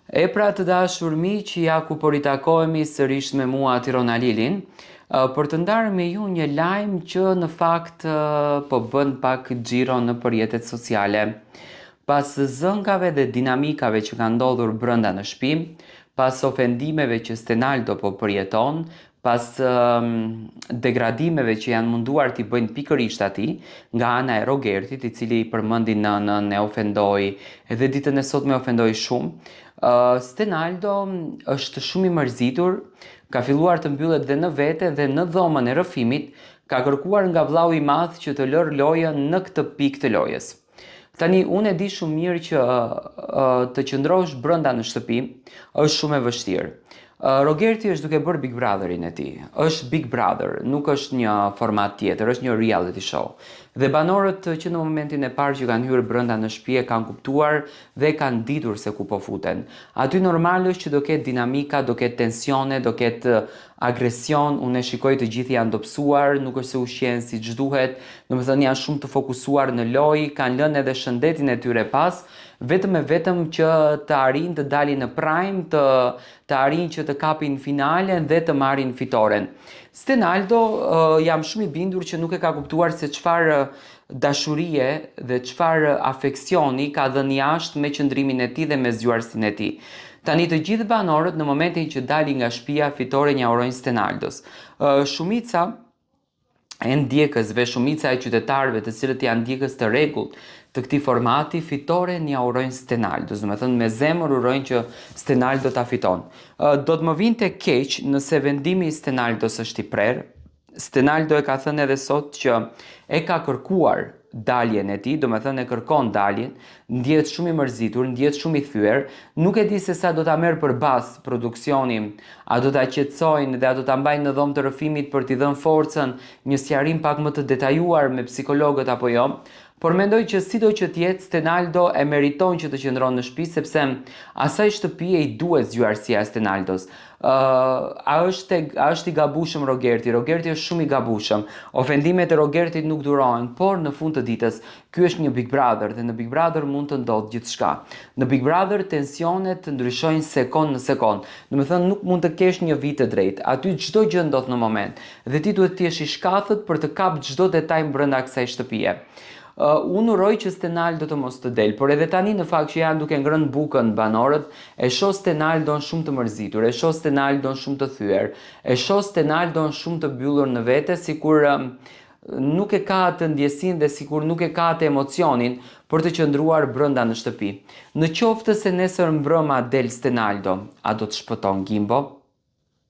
E pra të dashur miq, ja ku po ritakohemi sërish me mua Tirona Lilin, për të ndarë me ju një lajm që në fakt po bën pak xhiro në rrjetet sociale. Pas zëngave dhe dinamikave që kanë ndodhur brenda në shtëpi, pas ofendimeve që Stenaldo po përjeton, pas degradimeve që janë munduar t'i bëjnë pikërisht atij nga ana e Rogertit, i cili i përmendi në e ofendoi, edhe ditën e sotme ofendoi shumë. Stenaldo është shumë i mërzitur, ka filluar të mbyllet dhe në vete dhe në dhomën e rrëfimit, ka kërkuar nga vllau i madh që të lërë lojën në këtë pikë të lojës. Tani, unë e di shumë mirë që të qëndrosh brenda në shtëpi është shumë e vështirë. Rogerti është duke bërë Big Brotherin e tij. Është Big Brother, nuk është një format tjetër, është një reality show. Dhe banorët që në momentin e parë që kanë hyrë brenda në shtëpi e kanë kuptuar dhe kanë ditur se ku po futen. Aty normal është që do ketë dinamika, do ketë tensione, do ketë agresion, unë e shikoj të gjithë janë dobësuar, nuk është se ushqen siç duhet, domethënë janë shumë të fokusuar në lojë, kanë lënë edhe shëndetin e tyre pas, vetëm e vetëm që të arrijnë të dalin në prime, të arrijnë që të kapin finalen dhe të marrin fitoren. Stenaldo jam shumë i bindur që nuk e ka kuptuar se çfarë dashurie dhe çfarë afeksioni ka dhënë jashtë me qëndrimin e tij dhe me zgjuarsinë e tij. Tani të gjithë banorët në momentin që dalin nga shtëpia fitoren ja urojnë Stenaldos. Shumica e ndjekësve, shumica e qytetarëve të cilët janë ndjekës të rregullt të këtij formati fitoren ja urojnë Stenaldos, do të thënë me zemër urojnë që Stenaldo ta fiton. Do të më vinte keq nëse vendimi i Stenaldos është i prerë. Stenaldo e ka thënë edhe sot që e ka kërkuar daljen e tij, do të thënë e kërkon daljen, ndjehet shumë i mërzitur, ndjehet shumë i thyer, nuk e di se sa do ta merr përbas produksionin, a do ta qetësojnë dhe a do ta mbajnë në dhomë të rrëfimit për t'i dhënë forcën një sqarim pak më të detajuar me psikologët apo jo. Por mendoj që sido që t'jetë, Stenaldo e meriton që të qëndron në shtëpi sepse asaj shtëpie i duhet zgjuarësia e Stenaldos. A është i gabushëm Rogerti? Rogerti është shumë i gabushëm. Ofendimet e Rogertit nuk durohen, por në fund të ditës ky është një Big Brother dhe në Big Brother mund të ndodhë gjithçka. Në Big Brother tensionet ndryshojnë sekond në sekond. Do të thënë nuk mund të kesh një vit të drejtë. Aty çdo gjë ndodh në moment dhe ti duhet të jesh i shkathët për të kapur çdo detaj brenda kësaj shtëpie. Unë uroj që Stenaldo të mos të del, por edhe tani në fakt që janë duke ngrënë bukën banorët, e shoh Stenaldon shumë të mërzitur, e shoh Stenaldon shumë të thyer, e shoh Stenaldon shumë të mbyllur në vete, sikur nuk e ka atë ndjesinë dhe sikur nuk e ka atë emocionin për të qëndruar brenda në shtëpi. Në qoftë se nesër mbrëma del Stenaldo, a do të shpëton Gimbo?